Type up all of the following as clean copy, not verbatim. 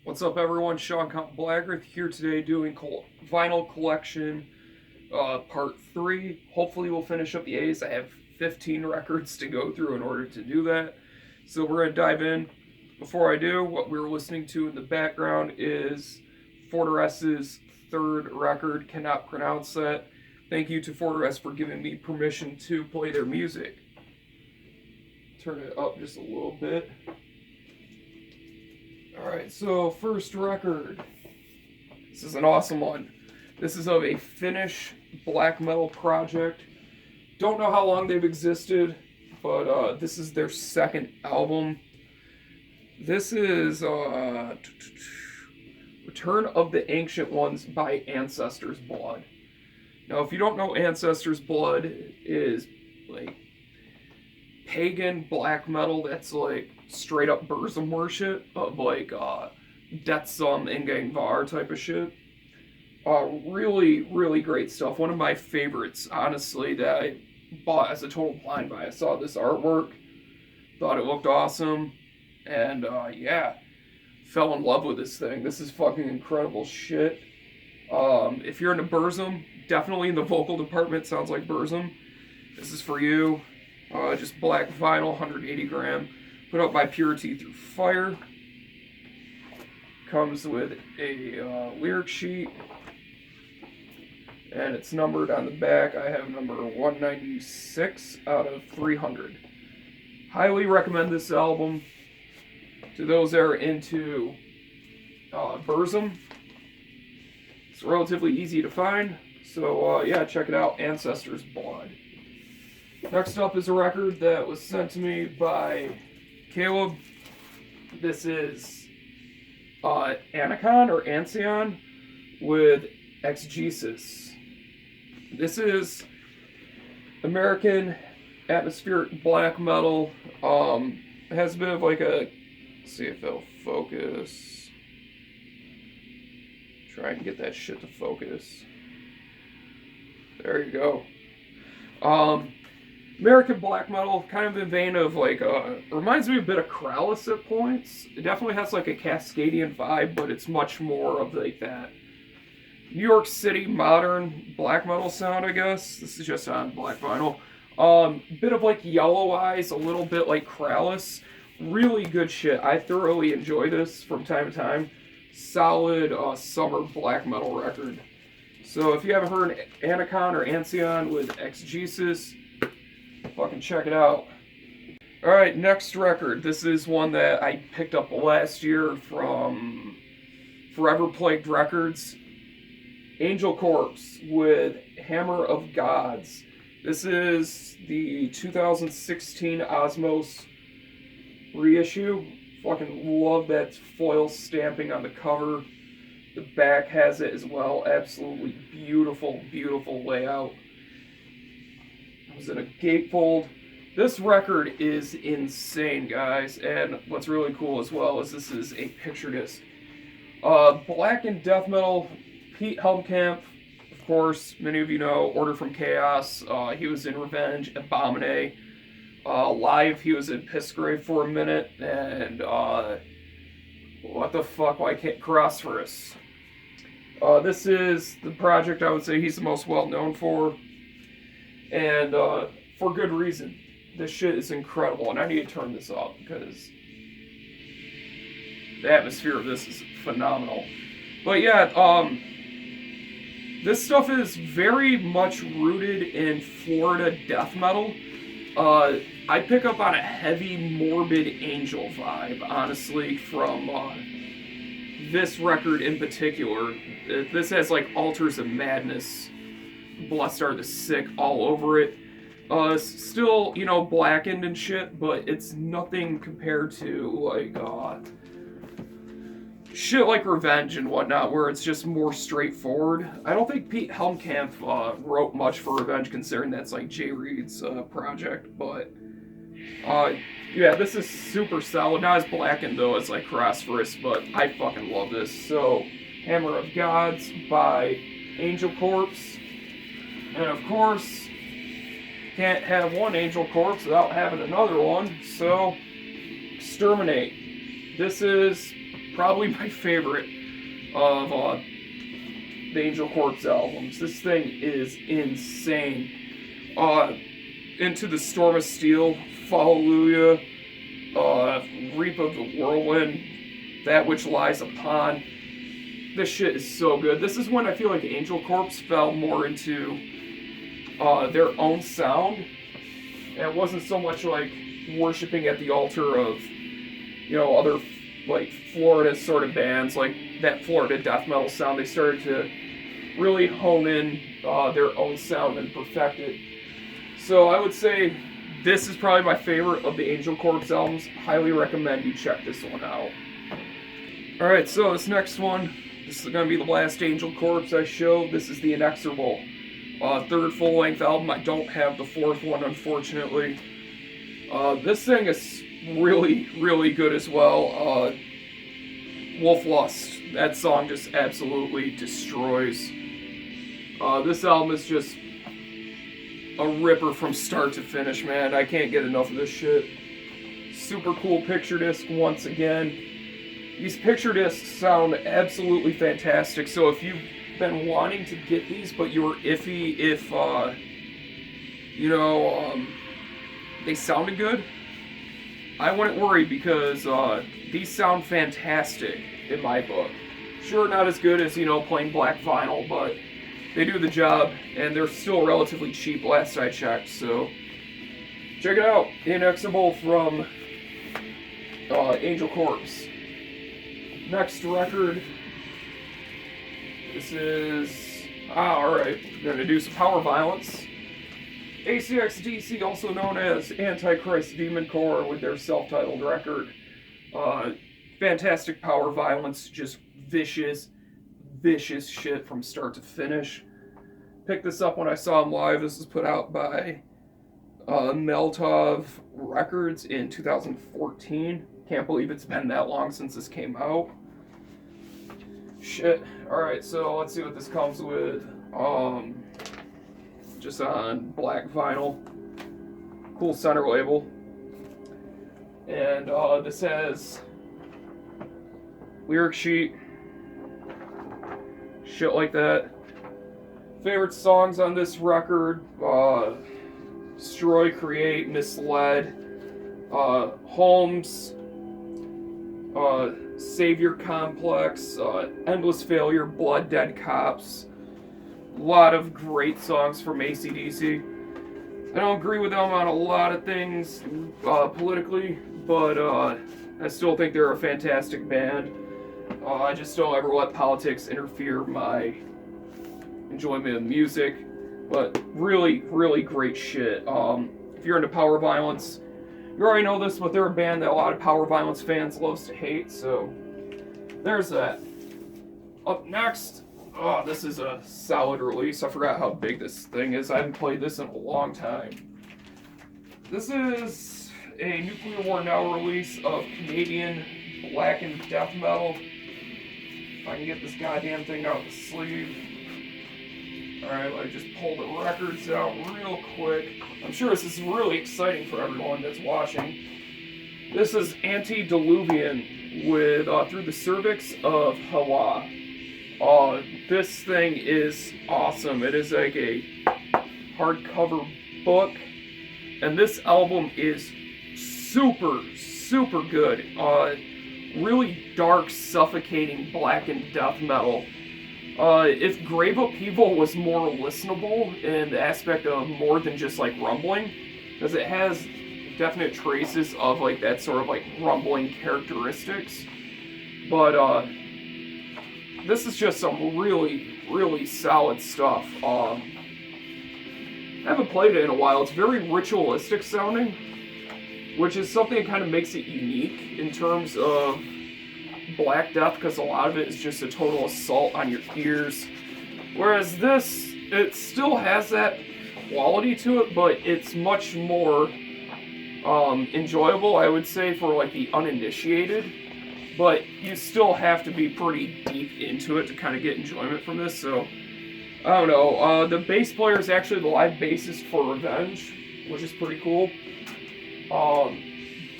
What's up, everyone? Sean Blackrith here today doing vinyl collection part 3. Hopefully, we'll finish up the A's. I have 15 records to go through in order to do that. So, we're going to dive in. Before I do, what we're listening to in the background is Fortress's third record. Cannot pronounce that. Thank you to Fortress for giving me permission to play their music. Turn it up just a little bit. Alright, so first record. This is an awesome one. This is of a Finnish black metal project. Don't know how long they've existed, but this is their second album. This is Return of the Ancient Ones by Ancestors Blood. Now, if you don't know, Ancestors Blood is like pagan black metal that's like straight up Burzum worship of like Deathsum Ingangvar type of shit. Really, really great stuff. One of my favorites, honestly, that I bought as a total blind buy. I saw this artwork, thought it looked awesome, and yeah, fell in love with this thing. This is fucking incredible shit. If you're into Burzum, definitely in the vocal department, sounds like Burzum. This is for you. Just black vinyl, 180 gram. Put out by Purity Through Fire. Comes with a lyric sheet. And it's numbered on the back. I have number 196 out of 300. Highly recommend this album to those that are into Burzum. It's relatively easy to find. So yeah, check it out. Ancestors Blood. Next up is a record that was sent to me by Caleb. This is Anacon or Ancion with Exegesis. This is American atmospheric black metal. It has a bit of like a, let's see if it'll focus. Try and get that shit to focus. There you go. American black metal, kind of in the vein of like, reminds me a bit of Krallis at points. It definitely has like a Cascadian vibe, but it's much more of like that New York City modern black metal sound, I guess. This is just on black vinyl. Bit of like Yellow Eyes, a little bit like Krallis. Really good shit. I thoroughly enjoy this from time to time. Solid summer black metal record. So if you haven't heard Anacon or Ancion with Exegesis, fucking check it out. Alright, next record. This is one that I picked up last year from Forever Plagued Records. Angel Corpse with Hammer of Gods. This is the 2016 Osmos reissue. Fucking love that foil stamping on the cover. The back has it as well. Absolutely beautiful, beautiful layout. It was in a gatefold. This record is insane, guys. And what's really cool as well is this is a picture disc. Black and death metal. Pete Helmkamp, of course, many of you know. Order from Chaos. He was in Revenge, Abomine. Live, he was in Pissgrave for a minute. And what the fuck? Why can't Crossferus? This is the project I would say he's the most well known for. And for good reason. This shit is incredible. And I need to turn this up because the atmosphere of this is phenomenal. But yeah, this stuff is very much rooted in Florida death metal. I pick up on a heavy, morbid Angel vibe, honestly, from this record in particular. This has like Altars of Madness, Blessed Are the Sick all over it. Still, you know, blackened and shit, but it's nothing compared to like shit like Revenge and whatnot, where it's just more straightforward. I don't think Pete Helmkamp wrote much for Revenge, considering that's like Jay Reed's project, but yeah, this is super solid. Not as blackened though as like Crossferus, but I fucking love this. So, Hammer of Gods by Angel Corpse, and of course, can't have one Angel Corpse without having another one. So, Exterminate. This is probably my favorite of the Angel Corpse albums. This thing is insane. Into the Storm of Steel, Hallelujah, Reap of the Whirlwind, That Which Lies Upon. This shit is so good. This is when I feel like Angel Corpse fell more into their own sound. And it wasn't so much like worshiping at the altar of, you know, other like Florida sort of bands, like that Florida death metal sound. They started to really hone in their own sound and perfect it. So I would say this is probably my favorite of the Angel Corpse albums. Highly recommend you check this one out. Alright, so this next one, this is going to be the last Angel Corpse I show. This is the Inexorable. Third full-length album. I don't have the fourth one, unfortunately. This thing is really, really good as well. Wolf Lust. That song just absolutely destroys. This album is just a ripper from start to finish, man. I can't get enough of this shit. Super cool picture disc once again. These picture discs sound absolutely fantastic, so if you've been wanting to get these but you were iffy if, they sounded good, I wouldn't worry because these sound fantastic in my book. Sure, not as good as, plain black vinyl, but they do the job, and they're still relatively cheap last I checked, so check it out. Inexorable from Angel Corpse. Next record, this is, alright, we're going to do some power violence. ACXDC, also known as Antichrist Demon Core, with their self-titled record. Fantastic power violence, just vicious shit from start to finish. Picked this up when I saw them live. This was put out by Meltov Records in 2014. Can't believe it's been that long since this came out. Shit. Alright, so let's see what this comes with. Just on black vinyl. Cool center label. And this has lyric sheet. Shit like that. Favorite songs on this record: Destroy, Create, Misled, Holmes, Savior Complex, Endless Failure, Blood Dead Cops. A lot of great songs from AC/DC. I don't agree with them on a lot of things politically, but I still think they're a fantastic band. I just don't ever let politics interfere my enjoyment of music, but really, really great shit. If you're into power violence, you already know this, but they're a band that a lot of power violence fans loves to hate, so there's that. Up next, this is a solid release. I forgot how big this thing is. I haven't played this in a long time. This is a Nuclear War Now release of Canadian black and death metal. If I can get this goddamn thing out of the sleeve. Alright, let me just pull the records out real quick. I'm sure this is really exciting for everyone that's watching. This is Antediluvian with Through the Cervix of Hawa. This thing is awesome. It is like a hardcover book. And this album is super, super good. Really dark, suffocating black and death metal. If Grave Upheaval was more listenable in the aspect of more than just like rumbling, because it has definite traces of like that sort of like rumbling characteristics, but this is just some really, really solid stuff. I haven't played it in a while. It's very ritualistic sounding, which is something that kind of makes it unique in terms of Black Death, because a lot of it is just a total assault on your ears. Whereas this, it still has that quality to it, but it's much more enjoyable, I would say, for like the uninitiated. But you still have to be pretty deep into it to kind of get enjoyment from this, so I don't know. The bass player is actually the live bassist for Revenge, which is pretty cool.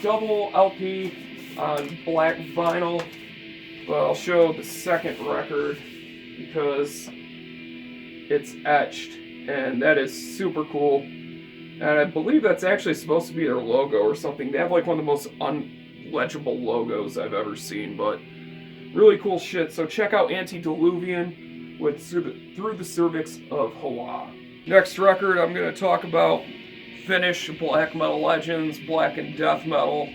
Double LP on black vinyl. Well, I'll show the second record because it's etched, and that is super cool. And I believe that's actually supposed to be their logo or something. They have like one of the most unlegible logos I've ever seen, but really cool shit. So check out Antediluvian with Through the Cervix of Hawa. Next record I'm going to talk about, Finnish black metal legends, black and death metal,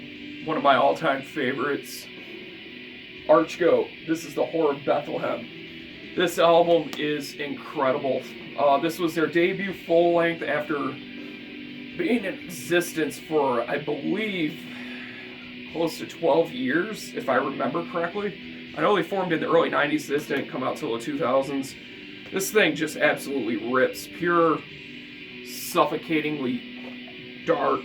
one of my all-time favorites, Archgoat. This is the Whore of Bethlehem. This album is incredible. This was their debut full-length after being in existence for, I believe, close to 12 years, if I remember correctly. I know they formed in the early 90s. This didn't come out till the 2000s. This thing just absolutely rips. Pure, suffocatingly dark,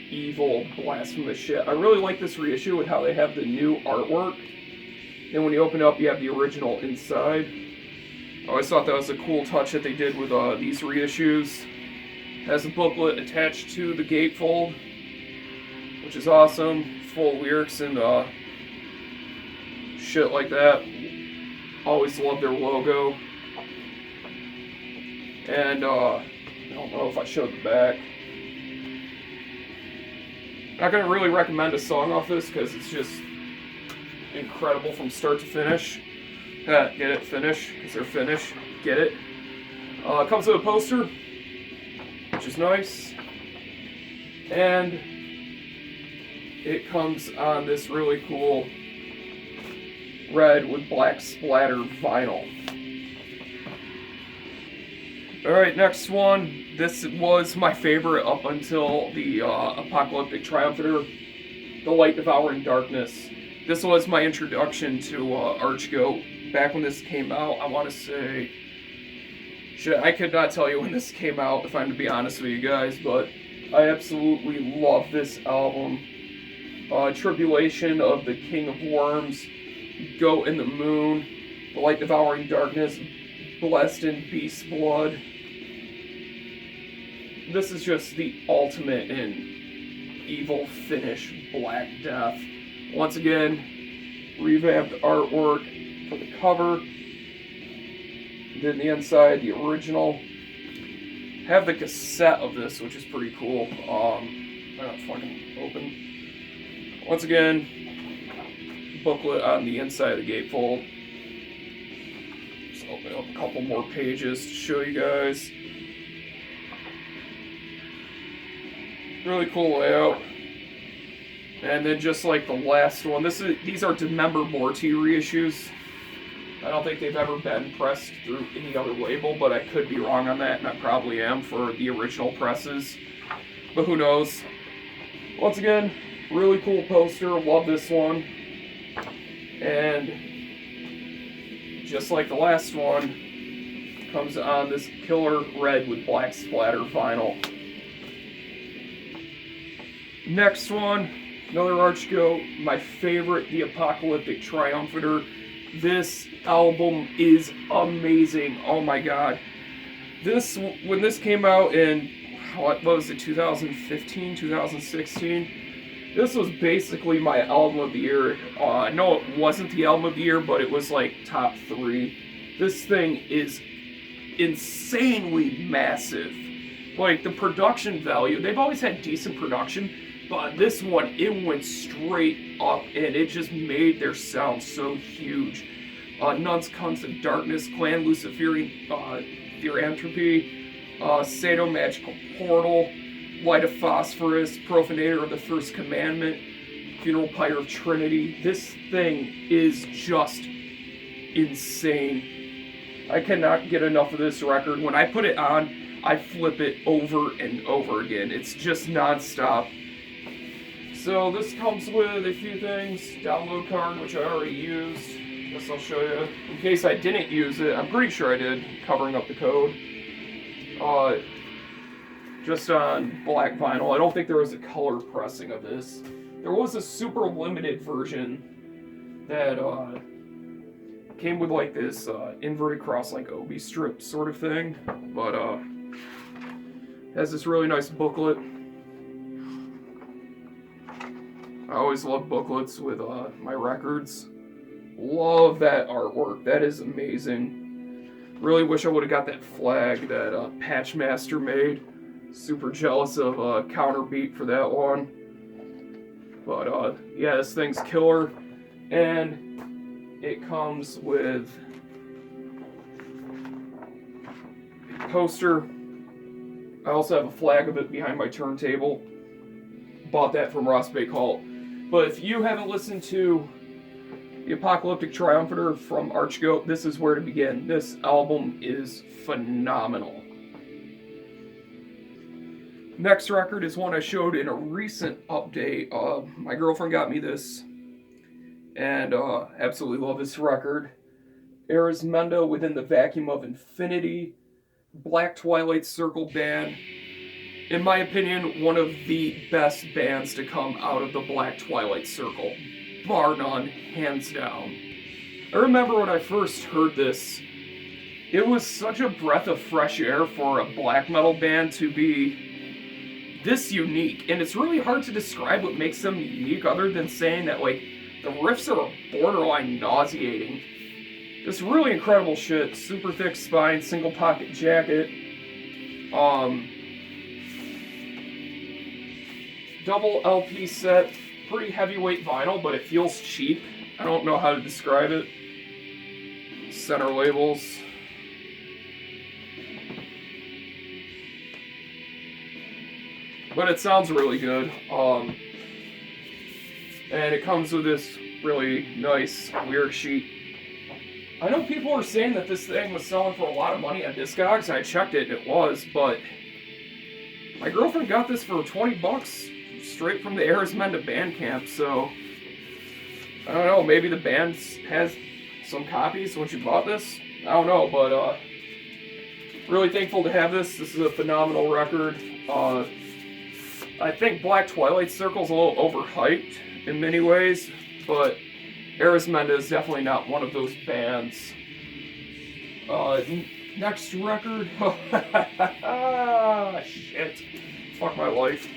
evil, blasphemous shit. I really like this reissue with how they have the new artwork. And when you open it up, you have the original inside. I always thought that was a cool touch that they did with these reissues. Has a booklet attached to the gatefold, which is awesome. Full lyrics and shit like that. Always love their logo. And I don't know if I showed the back. Not gonna really recommend a song off this because it's just incredible from start to finish. Get it? Finish, because they're Finnish. Get it? Comes with a poster, which is nice. And it comes on this really cool red with black splatter vinyl. Alright, next one. This was my favorite up until the Apocalyptic Triumphator, The Light Devouring Darkness. This was my introduction to Archgoat. Back when this came out, I want to say... Shit, I could not tell you when this came out, if I'm to be honest with you guys, but I absolutely love this album. Tribulation of the King of Worms, Goat in the Moon, The Light Devouring Darkness, Blessed in Beast Blood. This is just the ultimate in evil Finnish Black Death. Once again, revamped artwork for the cover. Then the inside, the original. Have the cassette of this, which is pretty cool. I don't fucking open. Once again, booklet on the inside of the gatefold. Just open up a couple more pages to show you guys. Really cool layout. And then just like the last one, these are Dismember Morty reissues. I don't think they've ever been pressed through any other label, but I could be wrong on that, and I probably am for the original presses. But who knows? Once again, really cool poster. Love this one. And just like the last one, comes on this killer red with black splatter vinyl. Next one, another Archgoat, my favorite, The Apocalyptic Triumphator. This album is amazing. Oh my god. When this came out in, what was it, 2015, 2016? This was basically my album of the year. I know it wasn't the album of the year, but it was like top 3. This thing is insanely massive. Like, the production value, they've always had decent production, but this one, it went straight up, and it just made their sound so huge. Nuns, Cunts of Darkness, Clan Luciferian Theranthropy, Sadomagical Portal, Light of Phosphorus, Profanator of the First Commandment, Funeral Pyre of Trinity. This thing is just insane. I cannot get enough of this record. When I put it on, I flip it over and over again. It's just non-stop. So this comes with a few things. Download card, which I already used. Guess I'll show you. In case I didn't use it, I'm pretty sure I did, covering up the code. Just on black vinyl. I don't think there was a color pressing of this. There was a super limited version that came with like this inverted cross like Obi strip sort of thing. But has this really nice booklet. I always love booklets with my records. Love that artwork. That is amazing. Really wish I would have got that flag that Patchmaster made. Super jealous of Counterbeat for that one. But yeah, this thing's killer. And it comes with a poster. I also have a flag of it behind my turntable. Bought that from Ross Bake Halt. But if you haven't listened to The Apocalyptic Triumphator from Archgoat, this is where to begin. This album is phenomenal. Next record is one I showed in a recent update. My girlfriend got me this, and absolutely love this record. Arismenda Within the Vacuum of Infinity, Black Twilight Circle band. In my opinion, one of the best bands to come out of the Black Twilight Circle. Bar none, hands down. I remember when I first heard this, it was such a breath of fresh air for a black metal band to be this unique. And it's really hard to describe what makes them unique other than saying that, like, the riffs are borderline nauseating. Just really incredible shit. Super thick spine, single pocket jacket. Double LP set, pretty heavyweight vinyl, but it feels cheap. I don't know how to describe it. Center labels. But it sounds really good. And it comes with this really nice lyric sheet. I know people were saying that this thing was selling for a lot of money on Discogs. I checked it, it was, but my girlfriend got this for 20 bucks straight from the Arismenda Bandcamp, so I don't know, maybe the band has some copies when she bought this. I don't know, but really thankful to have this. This is a phenomenal record. I think Black Twilight Circle's a little overhyped in many ways, but Arismenda is definitely not one of those bands. Next record. Shit. Fuck my life.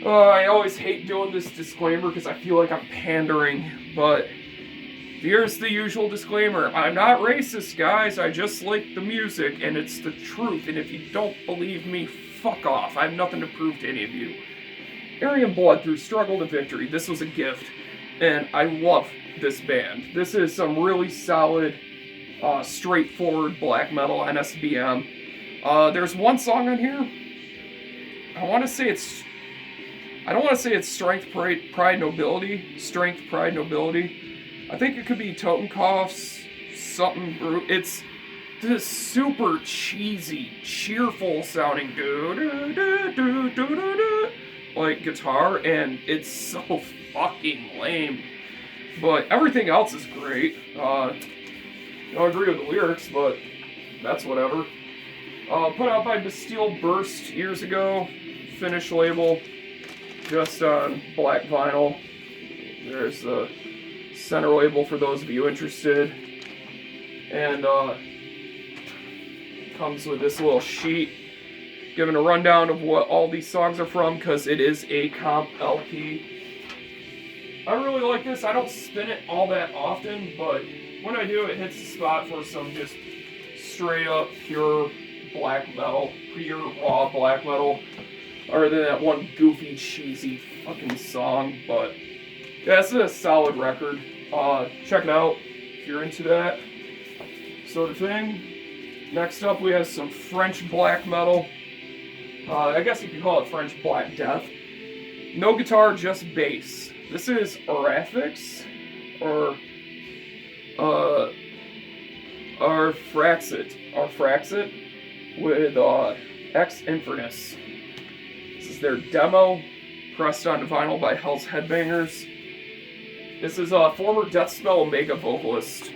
I always hate doing this disclaimer because I feel like I'm pandering, but here's the usual disclaimer. I'm not racist, guys. I just like the music, and it's the truth. And if you don't believe me, fuck off. I have nothing to prove to any of you. Aryan Blood Through Struggle to Victory. This was a gift, and I love this band. This is some really solid, straightforward black metal NSBM. There's one song on here. I don't want to say it's Strength, Pride, Nobility. Strength, Pride, Nobility. I think it could be Totenkopf's something. It's this super cheesy, cheerful sounding like guitar, and it's so fucking lame. But everything else is great. I don't agree with the lyrics, but that's whatever. Put out by Bastille Burst years ago. Finnish label. Just on black vinyl. There's the center label for those of you interested. And comes with this little sheet giving a rundown of what all these songs are from, because it is a comp LP. I really like this. I don't spin it all that often, but when I do, it hits the spot for some just straight up pure black metal, pure raw black metal. Other than that one goofy, cheesy fucking song, but yeah, this is a solid record. Check it out if you're into that sort of thing. Next up, we have some French black metal. I guess you could call it French Black Death. No guitar, just bass. This is Araphix, or Arfraxit, with Ex Infernus. This is their demo, pressed onto vinyl by Hell's Headbangers. This is a former Deathspell Omega vocalist.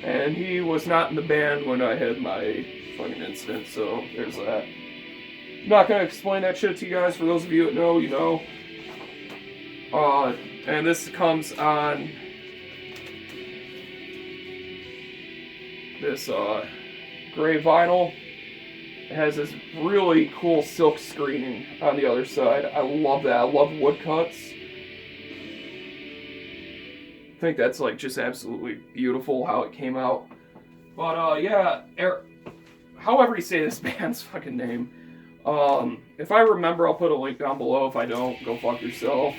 And he was not in the band when I had my fucking incident, so there's that. I'm not going to explain that shit to you guys. For those of you that know, you know. And this comes on this gray vinyl. It has this really cool silk screening on the other side. I love that. I love woodcuts. I think that's like just absolutely beautiful how it came out. But yeah, however you say this band's fucking name. If I remember, I'll put a link down below. If I don't, go fuck yourself.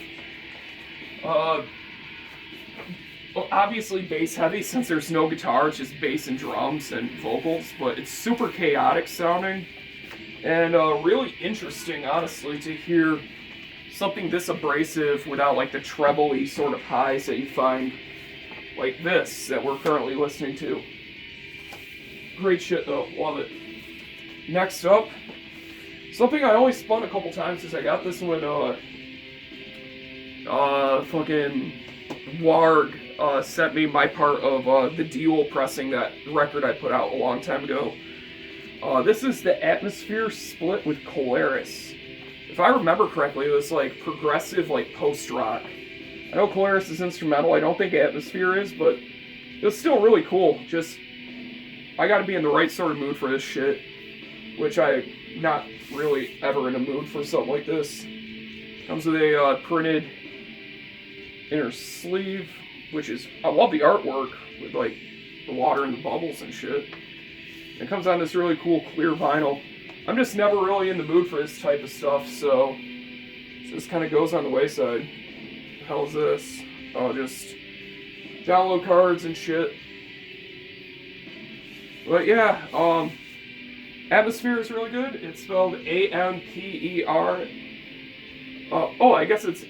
Obviously bass heavy since there's no guitar, it's just bass and drums and vocals, but it's super chaotic sounding and really interesting, honestly, to hear something this abrasive without like the treble-y sort of highs that you find like this that we're currently listening to. Great shit though, love it. Next up, something I only spun a couple times since I got this when fucking Warg sent me my part of the Duel pressing that record I put out a long time ago. This is the Atmosphere split with Colaris. If I remember correctly, it was like progressive, like post-rock. I know Colaris is instrumental, I don't think Atmosphere is, but it was still really cool. Just, I gotta be in the right sort of mood for this shit, which I'm not really ever in a mood for something like this. Comes with a printed inner sleeve, which is, I love the artwork with like the water and the bubbles and shit. It comes on this really cool clear vinyl. I'm just never really in the mood for this type of stuff, so this kind of goes on the wayside. What the hell is this? Oh, just download cards and shit. But yeah, Atmosphere is really good. It's spelled A-M-P-E-R. Oh, I guess it's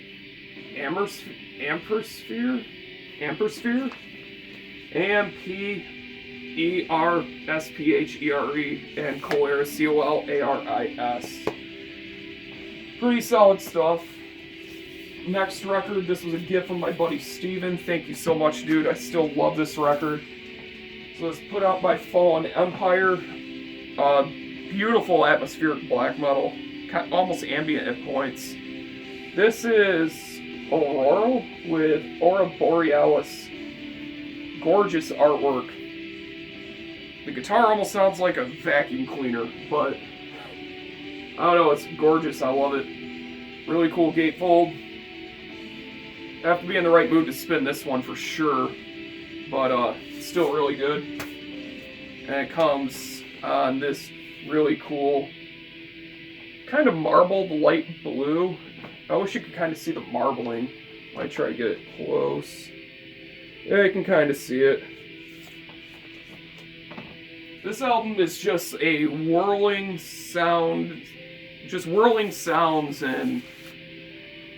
Ampersphere? A-M-P-E-R-S-P-H-E-R-E, and Colaris, C-O-L-A-R-I-S. Pretty solid stuff. Next record, this was a gift from my buddy Steven. Thank you so much, dude. I still love this record. So it's put out by Fallen Empire. Beautiful atmospheric black metal, almost ambient at points. This is Aurora with Aura Borealis. Gorgeous artwork. The guitar almost sounds like a vacuum cleaner, but I don't know, it's gorgeous. I love it. Really cool gatefold. Have to be in the right mood to spin this one for sure, but still really good. And it comes on this really cool kind of marbled light blue. I wish you could kind of see the marbling. Might try to get it close. Yeah, you can kind of see it. This album is just a whirling sound, just whirling sounds and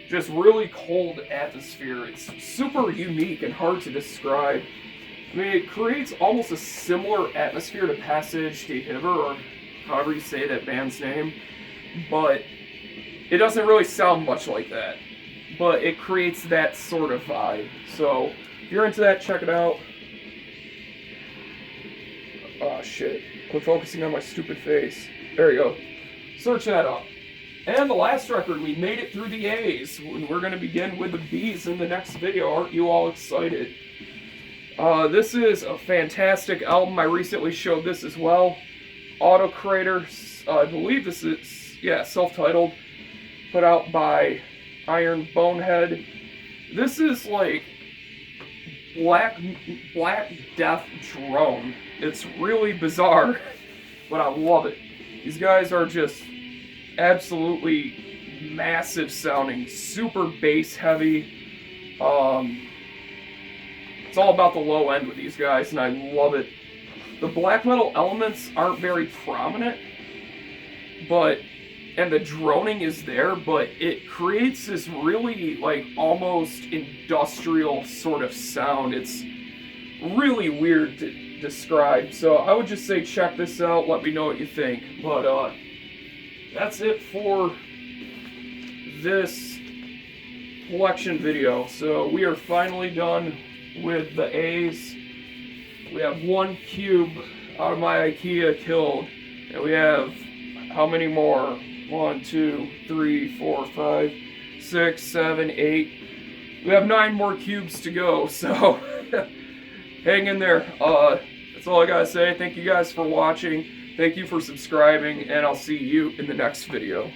just really cold atmosphere. It's super unique and hard to describe. I mean, it creates almost a similar atmosphere to Passage to Hiver, or however you say that band's name, but it doesn't really sound much like that. But it creates that sort of vibe. So, if you're into that, check it out. Oh shit. Quit focusing on my stupid face. There you go. Search that up. And the last record, we made it through the A's. We're going to begin with the B's in the next video. Aren't you all excited? This is a fantastic album. I recently showed this as well. Autocrator, I believe this is, yeah, self-titled. Put out by Iron Bonehead. This is like Black Death drone. It's really bizarre, but I love it. These guys are just absolutely massive sounding, super bass heavy. It's all about the low end with these guys, and I love it. The black metal elements aren't very prominent, and the droning is there, but it creates this really, like, almost industrial sort of sound. It's really weird to describe, so I would just say check this out, let me know what you think. But, that's it for this collection video. So we are finally done with the A's. We have one cube out of my IKEA killed, and we have how many more? 1, 2, 3, 4, 5, 6, 7, 8. We have 9 more cubes to go, so hang in there. That's all I gotta say. Thank you guys for watching. Thank you for subscribing, and I'll see you in the next video.